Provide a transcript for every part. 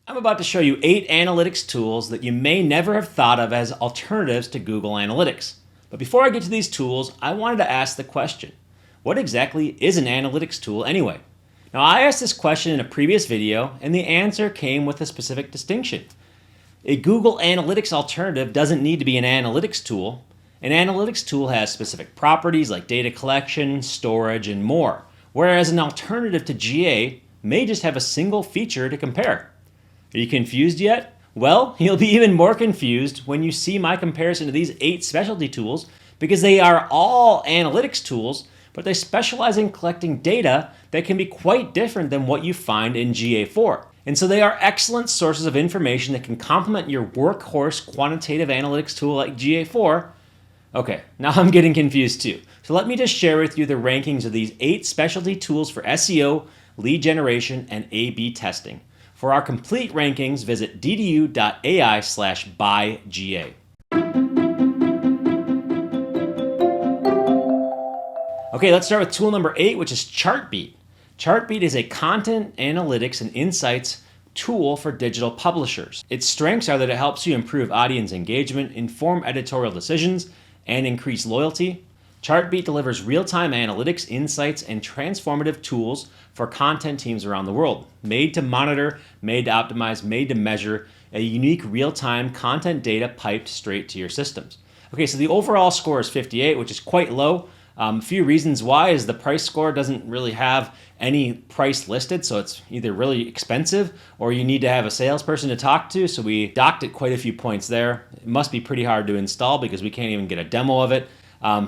I'm about to show you 8 analytics tools that you may never have thought of as alternatives to Google Analytics. But before I get to these tools, I wanted to ask the question, what exactly is an analytics tool anyway? Now, I asked this question in a previous video, and the answer came with a specific distinction. A Google Analytics alternative doesn't need to be an analytics tool. An analytics tool has specific properties like data collection, storage, and more, whereas an alternative to GA may just have a single feature to compare. Are you confused yet? Well, you'll be even more confused when you see my comparison to these 8 specialty tools, because they are all analytics tools, but they specialize in collecting data that can be quite different than what you find in GA4. And so they are excellent sources of information that can complement your workhorse quantitative analytics tool like GA4. Okay, now I'm getting confused too. So let me just share with you the rankings of these 8 specialty tools for SEO, lead generation, and A/B testing. For our complete rankings, visit ddu.ai/byga. Okay, let's start with tool number 8, which is Chartbeat. Chartbeat is a content analytics and insights tool for digital publishers. Its strengths are that it helps you improve audience engagement, inform editorial decisions, and increase loyalty. Chartbeat delivers real-time analytics, insights, and transformative tools for content teams around the world. Made to monitor, made to optimize, made to measure, a unique real-time content data piped straight to your systems. Okay, so the overall score is 58, which is quite low. A few reasons why is the price score doesn't really have any price listed, so it's either really expensive or you need to have a salesperson to talk to, so we docked it quite a few points there. It must be pretty hard to install because we can't even get a demo of it.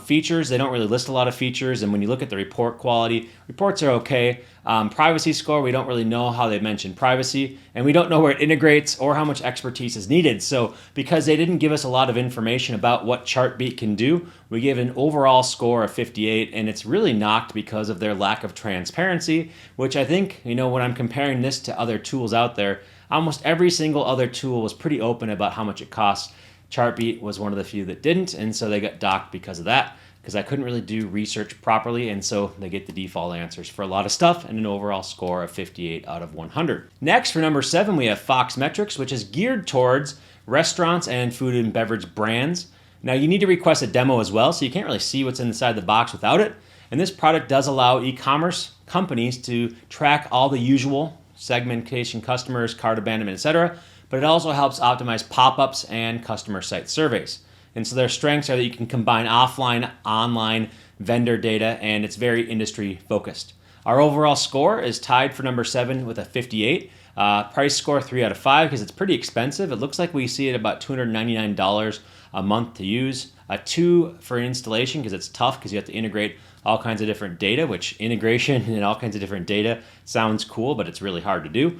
Features, they don't really list a lot of features, and when you look at the report quality, reports are okay. Privacy score, we don't really know how they mention privacy, and we don't know where it integrates or how much expertise is needed. So because they didn't give us a lot of information about what Chartbeat can do, we give an overall score of 58, and it's really knocked because of their lack of transparency, which I think, when I'm comparing this to other tools out there, almost every single other tool was pretty open about how much it costs. Chartbeat was one of the few that didn't, and so they got docked because of that, because I couldn't really do research properly, and so they get the default answers for a lot of stuff and an overall score of 58 out of 100. Next, for number 7, we have FoxMetrics, which is geared towards restaurants and food and beverage brands. Now, you need to request a demo as well, so you can't really see what's inside the box without it, and this product does allow e-commerce companies to track all the usual segmentation, customers, cart abandonment, etc., but it also helps optimize pop-ups and customer site surveys. And so their strengths are that you can combine offline, online, vendor data, and it's very industry focused. Our overall score is tied for number 7 with a 58. Price score 3 out of 5 because it's pretty expensive. It looks like we see it about $299 a month to use. A 2 for installation because it's tough because you have to integrate all kinds of different data, which integration and all kinds of different data sounds cool, but it's really hard to do.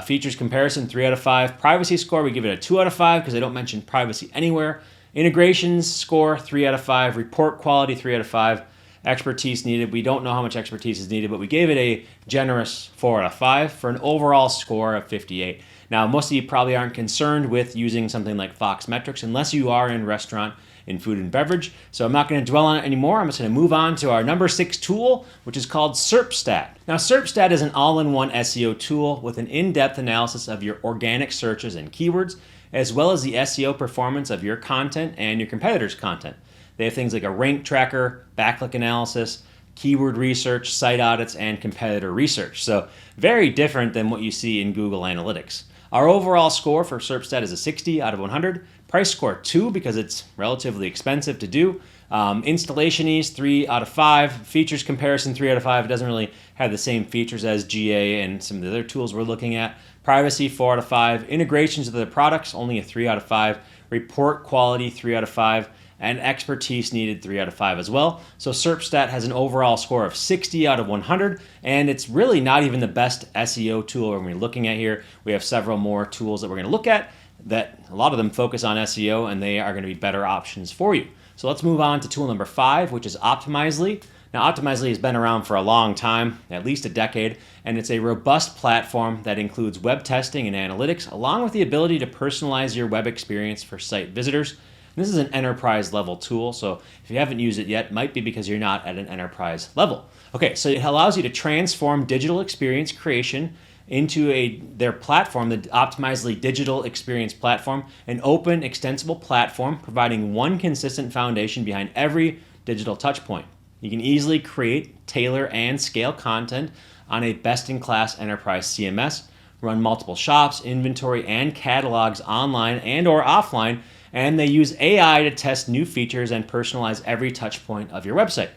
Features comparison, 3 out of 5. Privacy score, we give it a 2 out of 5 because they don't mention privacy anywhere. Integrations score, 3 out of 5. Report quality, 3 out of 5. Expertise needed, we don't know how much expertise is needed, but we gave it a generous 4 out of 5 for an overall score of 58. Now, most of you probably aren't concerned with using something like FoxMetrics unless you are in restaurant in food and beverage. So I'm not going to dwell on it anymore. I'm just going to move on to our number 6 tool, which is called Serpstat. Now, Serpstat is an all-in-one SEO tool with an in-depth analysis of your organic searches and keywords, as well as the SEO performance of your content and your competitors' content. They have things like a rank tracker, backlink analysis, keyword research, site audits, and competitor research. So very different than what you see in Google Analytics. Our overall score for Serpstat is a 60 out of 100. Price score 2 because it's relatively expensive to do. Installation ease 3 out of 5. Features comparison 3 out of 5. It doesn't really have the same features as GA and some of the other tools we're looking at. Privacy 4 out of 5. Integrations of the products only a 3 out of 5. Report quality 3 out of 5. And expertise needed 3 out of 5 as well. So Serpstat has an overall score of 60 out of 100, and it's really not even the best SEO tool we're going to be looking at here. We have several more tools that we're going to look at that a lot of them focus on SEO, and they are going to be better options for you. So let's move on to tool number 5, which is Optimizely. Now, Optimizely has been around for a long time, at least a decade, and it's a robust platform that includes web testing and analytics, along with the ability to personalize your web experience for site visitors. This is an enterprise level tool, so if you haven't used it yet, it might be because you're not at an enterprise level. Okay, so it allows you to transform digital experience creation into their platform, the Optimizely Digital Experience Platform, an open, extensible platform providing one consistent foundation behind every digital touchpoint. You can easily create, tailor, and scale content on a best-in-class enterprise CMS, run multiple shops, inventory, and catalogs online and or offline, and they use AI to test new features and personalize every touchpoint of your website.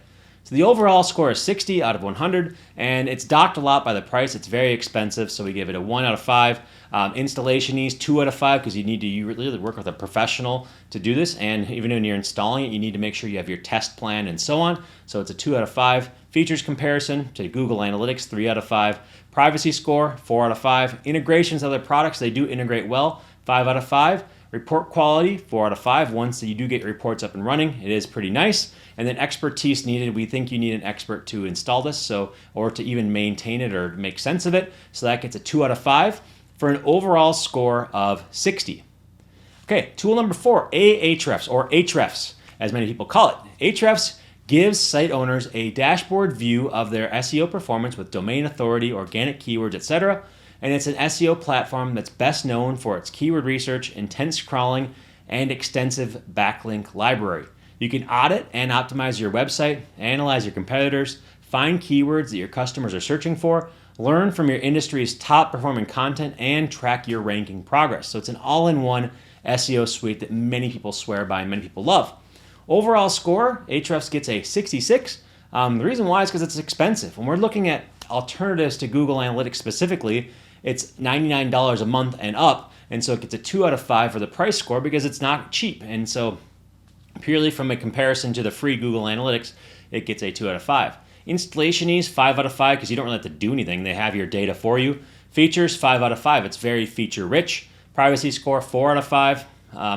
So the overall score is 60 out of 100, and it's docked a lot by the price. It's very expensive, so we give it a 1 out of 5. Installation ease, 2 out of 5, because you need to really work with a professional to do this, and even when you're installing it, you need to make sure you have your test plan and so on. So it's a 2 out of 5. Features comparison to Google Analytics, 3 out of 5. Privacy score, 4 out of 5. Integrations with other products, they do integrate well, 5 out of 5. Report quality, 4 out of 5. Once you do get your reports up and running, it is pretty nice. And then expertise needed. We think you need an expert to install this, or to even maintain it or make sense of it. So that gets a 2 out of 5 for an overall score of 60. Okay, tool number 4, Ahrefs, or Ahrefs, as many people call it. Ahrefs gives site owners a dashboard view of their SEO performance with domain authority, organic keywords, etc. And it's an SEO platform that's best known for its keyword research, intense crawling, and extensive backlink library. You can audit and optimize your website, analyze your competitors, find keywords that your customers are searching for, learn from your industry's top performing content, and track your ranking progress. So it's an all-in-one SEO suite that many people swear by and many people love. Overall score, Ahrefs gets a 66. The reason why is because it's expensive. When we're looking at alternatives to Google Analytics specifically, it's $99 a month and up, and so it gets a 2 out of 5 for the price score because it's not cheap. And so purely from a comparison to the free Google Analytics, it gets a 2 out of 5. Installation ease, 5 out of 5, because you don't really have to do anything. They have your data for you. Features, 5 out of 5. It's very feature rich. Privacy score, 4 out of 5.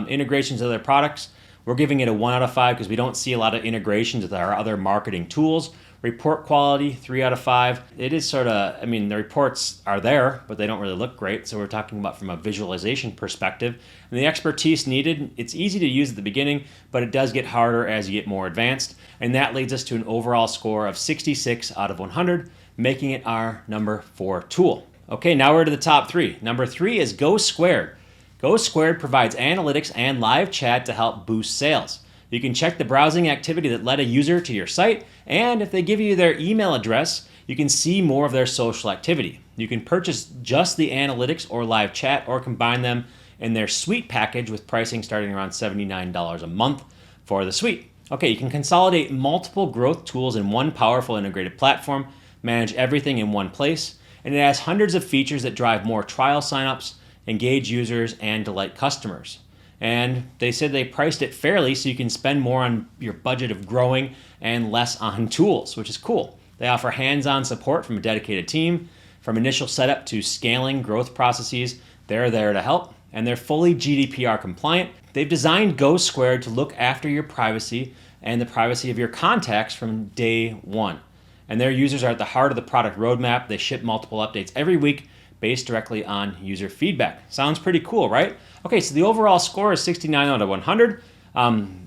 Integrations with other products, we're giving it a 1 out of 5 because we don't see a lot of integrations with our other marketing tools. Report quality, 3 out of 5. It is sort of, the reports are there, but they don't really look great. So we're talking about from a visualization perspective. And the expertise needed, it's easy to use at the beginning, but it does get harder as you get more advanced. And that leads us to an overall score of 66 out of 100, making it our number 4 tool. Okay, now we're to the top 3. Number 3 is GoSquared. GoSquared provides analytics and live chat to help boost sales. You can check the browsing activity that led a user to your site, and if they give you their email address, you can see more of their social activity. You can purchase just the analytics or live chat or combine them in their suite package with pricing starting around $79 a month for the suite. Okay, you can consolidate multiple growth tools in one powerful integrated platform, manage everything in one place, and it has hundreds of features that drive more trial signups, engage users, and delight customers. And they said they priced it fairly so you can spend more on your budget of growing and less on tools, which is cool. They offer hands-on support from a dedicated team. From initial setup to scaling growth processes, they're there to help. And they're fully GDPR compliant. They've designed GoSquared to look after your privacy and the privacy of your contacts from day one. And their users are at the heart of the product roadmap. They ship multiple updates every week based directly on user feedback. Sounds pretty cool, right? Okay, so the overall score is 69 out of 100.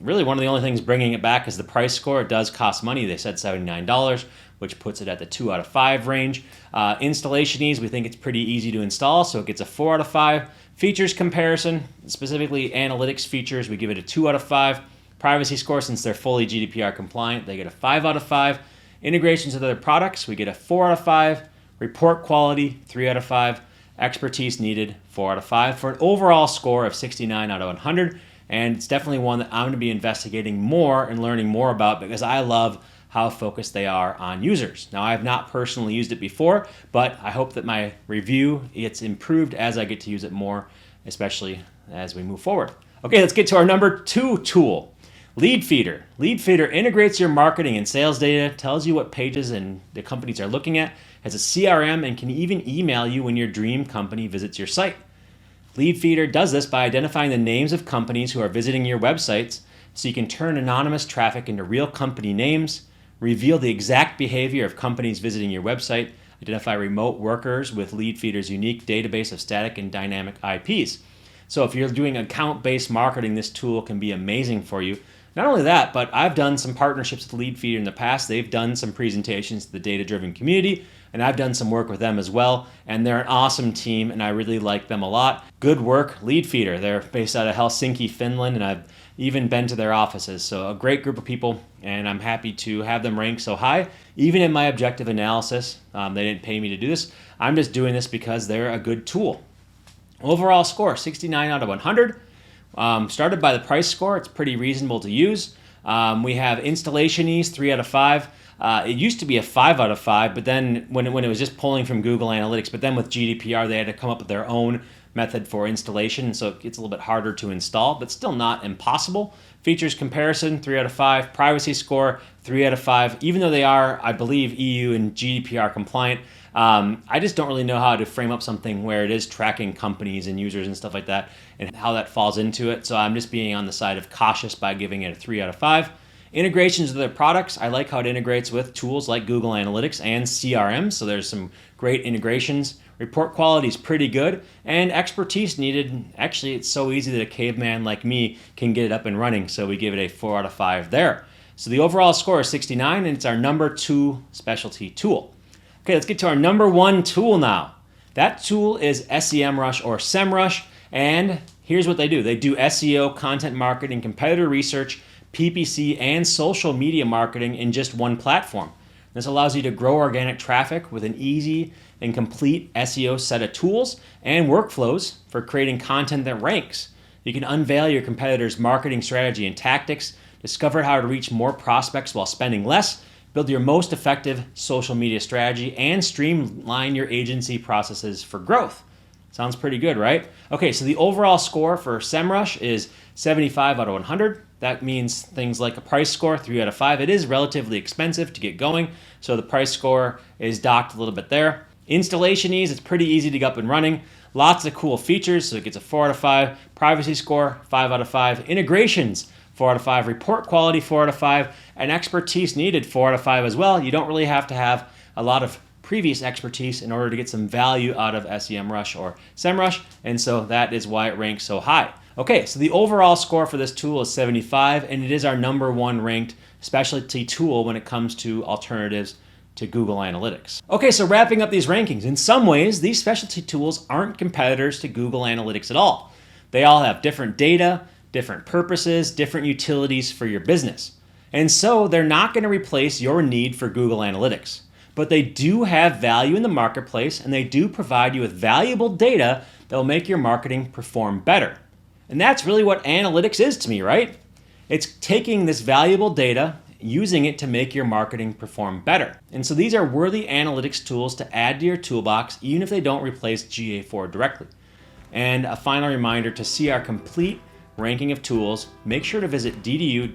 Really, one of the only things bringing it back is the price score. It does cost money. They said $79, which puts it at the 2 out of 5 range. Installation ease, we think it's pretty easy to install, so it gets a 4 out of 5. Features comparison, specifically analytics features, we give it a 2 out of 5. Privacy score, since they're fully GDPR compliant, they get a 5 out of 5. Integrations with other products, we get a 4 out of 5. Report quality, 3 out of 5. Expertise needed, 4 out of 5 for an overall score of 69 out of 100. And it's definitely one that I'm going to be investigating more and learning more about because I love how focused they are on users. Now, I have not personally used it before, but I hope that my review gets improved as I get to use it more, especially as we move forward. Okay, let's get to our number 2 tool, Leadfeeder. Leadfeeder integrates your marketing and sales data, tells you what pages and the companies are looking at, has a CRM, and can even email you when your dream company visits your site. Leadfeeder does this by identifying the names of companies who are visiting your websites so you can turn anonymous traffic into real company names, reveal the exact behavior of companies visiting your website, identify remote workers with Leadfeeder's unique database of static and dynamic IPs. So if you're doing account-based marketing, this tool can be amazing for you. Not only that, but I've done some partnerships with Leadfeeder in the past. They've done some presentations to the data-driven community, and I've done some work with them as well. And they're an awesome team, and I really like them a lot. Good work, Leadfeeder. They're based out of Helsinki, Finland, and I've even been to their offices. So a great group of people, and I'm happy to have them ranked so high. Even in my objective analysis, they didn't pay me to do this. I'm just doing this because they're a good tool. Overall score, 69 out of 100. Started by the price score, it's pretty reasonable to use. We have installation ease, 3 out of 5. It used to be a 5 out of 5, but then when it was just pulling from Google Analytics, but then with GDPR, they had to come up with their own method for installation, so it's a little bit harder to install, but still not impossible. Features comparison, 3 out of 5. Privacy score, 3 out of 5. Even though they are, I believe, EU and GDPR compliant, I just don't really know how to frame up something where it is tracking companies and users and stuff like that and how that falls into it. So I'm just being on the side of cautious by giving it a 3 out of 5. Integrations with their products, I like how it integrates with tools like Google Analytics and CRM, so there's some great integrations. Report quality is pretty good, and expertise needed. Actually, it's so easy that a caveman like me can get it up and running, so we give it a 4 out of 5 there. So the overall score is 69, and it's our number 2 specialty tool. Okay, let's get to our number 1 tool now. That tool is SEMRush or SEMRush, and here's what they do. They do SEO, content marketing, competitor research, PPC, and social media marketing in just one platform. This allows you to grow organic traffic with an easy and complete SEO set of tools and workflows for creating content that ranks. You can unveil your competitors' marketing strategy and tactics, discover how to reach more prospects while spending less, build your most effective social media strategy, and streamline your agency processes for growth. Sounds pretty good, right? Okay, so the overall score for SEMRush is 75 out of 100. That means things like a price score, 3 out of 5. It is relatively expensive to get going, so the price score is docked a little bit there. Installation ease, it's pretty easy to get up and running. Lots of cool features, so it gets a 4 out of 5. Privacy score, 5 out of 5. Integrations, 4 out of 5. Report quality, 4 out of 5. And expertise needed, 4 out of 5 as well. You don't really have to have a lot of previous expertise in order to get some value out of SEMRush or SEMRush, and so that is why it ranks so high. Okay, so the overall score for this tool is 75, and it is our number 1 ranked specialty tool when it comes to alternatives to Google Analytics. Okay, so wrapping up these rankings, in some ways, these specialty tools aren't competitors to Google Analytics at all. They all have different data, different purposes, different utilities for your business. And so they're not going to replace your need for Google Analytics. But they do have value in the marketplace, and they do provide you with valuable data that will make your marketing perform better. And that's really what analytics is to me, right? It's taking this valuable data, using it to make your marketing perform better. And so these are worthy analytics tools to add to your toolbox, even if they don't replace GA4 directly. And a final reminder, to see our complete ranking of tools, make sure to visit ddu.ai/byga.